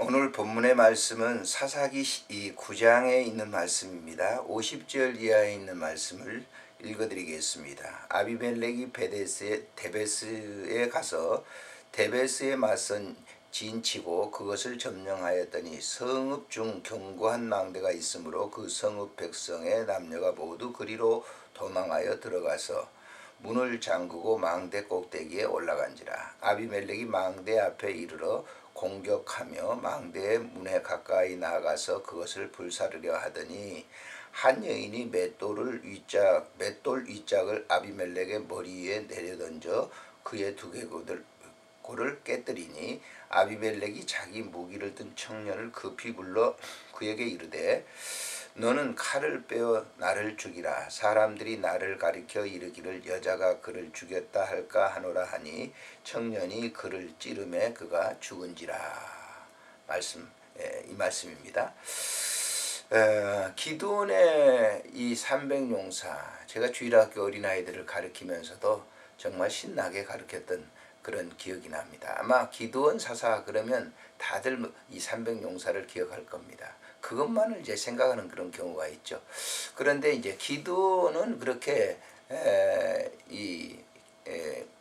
오늘 본문의 말씀은 사사기 이 9장에 있는 말씀입니다. 50절 이하에 있는 말씀을 읽어드리겠습니다. 아비멜렉이 데베스에 가서 데베스에 맞선 진치고 그것을 점령하였더니 성읍 중 견고한 망대가 있으므로 그 성읍 백성의 남녀가 모두 그리로 도망하여 들어가서 문을 잠그고 망대 꼭대기에 올라간지라. 아비멜렉이 망대 앞에 이르러 공격하며 망대의 문에 가까이 나가서 그것을 불사르려 하더니 한 여인이 맷돌 윗짝을 아비멜렉의 머리 위에 내려던져 그의 두개골을 깨뜨리니 아비멜렉이 자기 무기를 든 청년을 급히 불러 그에게 이르되 너는 칼을 빼어 나를 죽이라. 사람들이 나를 가리켜 이르기를 여자가 그를 죽였다 할까 하노라 하니 청년이 그를 찌르매 그가 죽은지라. 이 말씀입니다. 기드온의 이 300용사, 제가 주일학교 어린아이들을 가르치면서도 정말 신나게 가르쳤던 그런 기억이 납니다. 아마 기드온 사사 그러면 다들 이 300용사를 기억할 겁니다. 그것만을 이제 생각하는 그런 경우가 있죠. 그런데 이제 기드온은 그렇게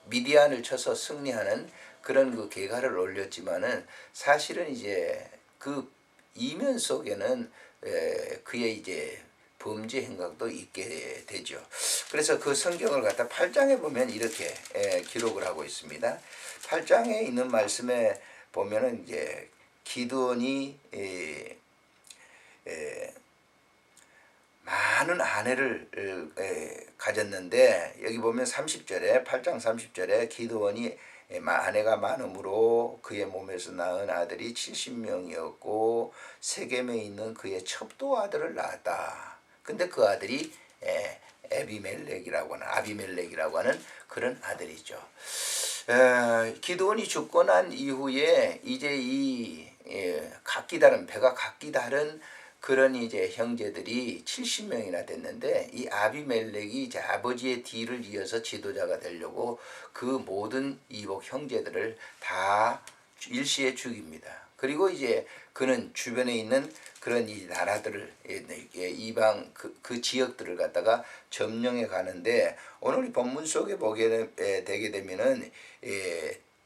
미디안을 쳐서 승리하는 그런 그 계가를 올렸지만은 사실은 이제 그 이면 속에는 그의 이제 범죄 행각도 있게 되죠. 그래서 그 성경을 갖다 8장에 보면 이렇게 기록을 하고 있습니다. 8장에 있는 말씀에 보면은 이제 기드온이 많은 아내를 가졌는데 여기 보면 30절에 8장 30절에 기드온이 아내가 많음으로 그의 몸에서 낳은 아들이 70명이었고 세겜에 있는 그의 첩도 아들을 낳았다. 근데 그 아들이 아비멜렉이라고 하는 그런 아들이죠. 기드온이 죽고 난 이후에 이제 배가 각기 다른 그런 이제 형제들이 70명이나 됐는데 이 아비멜렉이 이제 아버지의 뒤를 이어서 지도자가 되려고 그 모든 이복 형제들을 다 일시에 죽입니다. 그리고 이제 그는 주변에 있는 그런 이 나라들을 이방 그 지역들을 갖다가 점령해 가는데 오늘 이 본문 속에 보게 되게 되면은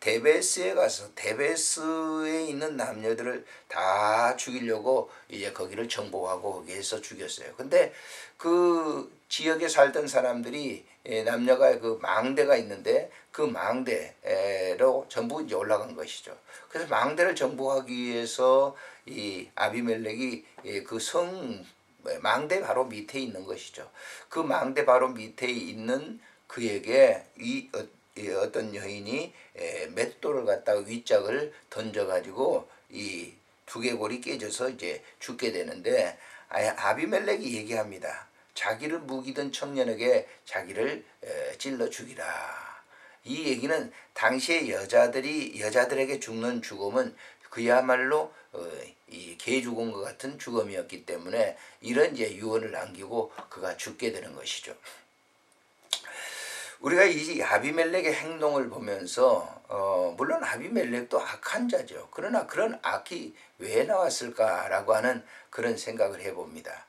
데베스에 가서 데베스에 있는 남녀들을 다 죽이려고 이제 거기를 정복하고 거기에서 죽였어요. 근데 그 지역에 살던 사람들이 남녀가 그 망대가 있는데 그 망대로 전부 이제 올라간 것이죠. 그래서 망대를 정복하기 위해서 이 아비멜렉이 그 망대 바로 밑에 있는 것이죠. 그 망대 바로 밑에 있는 그에게 어떤 여인이 맷돌을 갖다가 윗짝을 던져가지고 이 두개골이 깨져서 이제 죽게 되는데 아비멜렉이 얘기합니다. 자기를 무기던 청년에게 자기를 찔러 죽이라. 이 얘기는 당시의 여자들에게 죽는 죽음은 그야말로 이 개 죽은 것 같은 죽음이었기 때문에 이런 이제 유언을 남기고 그가 죽게 되는 것이죠. 우리가 이 아비멜렉의 행동을 보면서 물론 아비멜렉도 악한 자죠. 그러나 그런 악이 왜 나왔을까라고 하는 그런 생각을 해봅니다.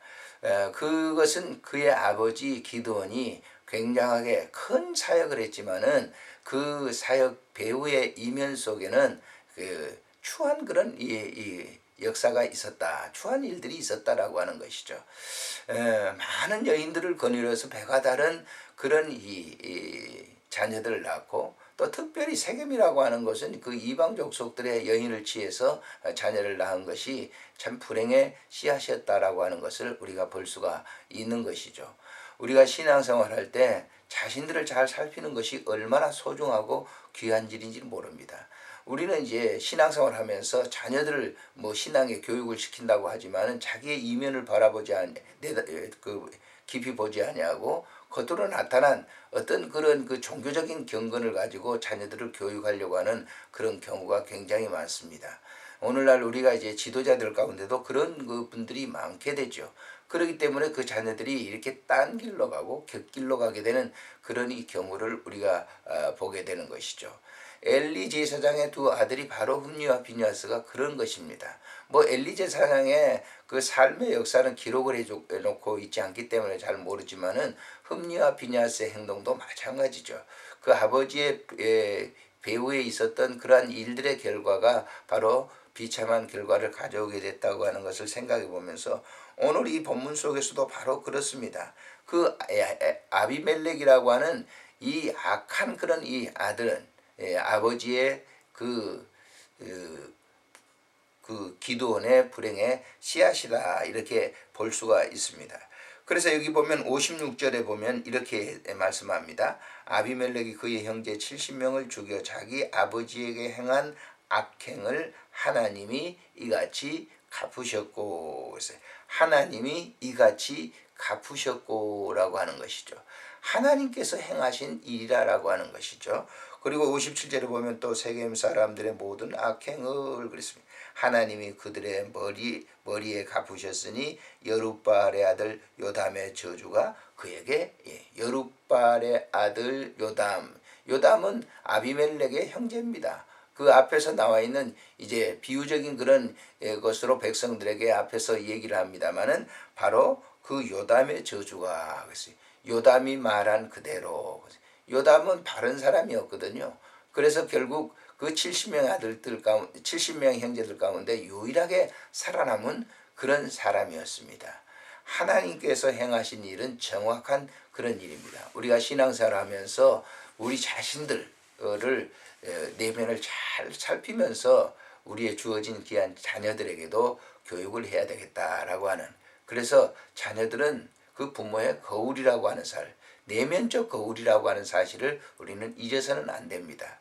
그것은 그의 아버지 기드온이 굉장하게 큰 사역을 했지만은 그 사역 배후의 이면 속에는 그 추한 그런 이 역사가 있었다. 추한 일들이 있었다라고 하는 것이죠. 많은 여인들을 거느려서 배가 다른 그런 이 자녀들을 낳고 또 특별히 세겜이라고 하는 것은 그 이방 족속들의 여인을 취해서 자녀를 낳은 것이 참 불행의 씨앗이었다라고 하는 것을 우리가 볼 수가 있는 것이죠. 우리가 신앙생활할 때 자신들을 잘 살피는 것이 얼마나 소중하고 귀한 일인지 모릅니다. 우리는 이제 신앙생활 하면서 자녀들을 뭐 신앙의 교육을 시킨다고 하지만은 자기의 이면을 깊이 보지 아니하고 겉으로 나타난 어떤 그런 그 종교적인 경건을 가지고 자녀들을 교육하려고 하는 그런 경우가 굉장히 많습니다. 오늘날 우리가 이제 지도자들 가운데도 그런 그 분들이 많게 되죠. 그렇기 때문에 그 자녀들이 이렇게 딴 길로 가고 곁길로 가게 되는 그런 이 경우를 우리가 보게 되는 것이죠. 엘리 제사장의 두 아들이 바로 흠니와 비냐스가 그런 것입니다. 뭐 엘리 제사장의 그 삶의 역사는 기록을 해놓고 있지 않기 때문에 잘 모르지만은 흠니와 비냐스의 행동도 마찬가지죠. 그 아버지의 배후에 있었던 그러한 일들의 결과가 바로 비참한 결과를 가져오게 됐다고 하는 것을 생각해 보면서 오늘 이 본문 속에서도 바로 그렇습니다. 그 아비멜렉이라고 하는 이 악한 그런 이 아들은 아버지의 그 기드온의 불행의 씨앗이다 이렇게 볼 수가 있습니다. 그래서 여기 보면 56절에 보면 이렇게 말씀합니다. 아비멜렉이 그의 형제 70명을 죽여 자기 아버지에게 행한 악행을 하나님이 이같이 갚으셨고, 하나님이 이같이 갚으셨고라고 하는 것이죠. 하나님께서 행하신 일이라고 하는 것이죠. 그리고 57절에 보면 또 세겜 사람들의 모든 악행을 그랬습니다. 하나님이 그들의 머리에 갚으셨으니 여룻바알의 아들 요담의 저주가 그에게 여룻바알의 아들 요담은 아비멜렉의 형제입니다. 그 앞에서 나와 있는 이제 비유적인 그런 것으로 백성들에게 앞에서 얘기를 합니다만은 바로 그 요담의 저주가 그랬어요. 요담이 말한 그대로. 요담은 바른 사람이었거든요. 그래서 결국 그 70명 아들들 가운데 70명 형제들 가운데 유일하게 살아남은 그런 사람이었습니다. 하나님께서 행하신 일은 정확한 그런 일입니다. 우리가 신앙생활 하면서 우리 자신들을 내면을 잘 살피면서 우리의 주어진 귀한 자녀들에게도 교육을 해야 되겠다라고 하는, 그래서 자녀들은 그 부모의 거울이라고 하는 내면적 거울이라고 하는 사실을 우리는 잊어서는 안 됩니다.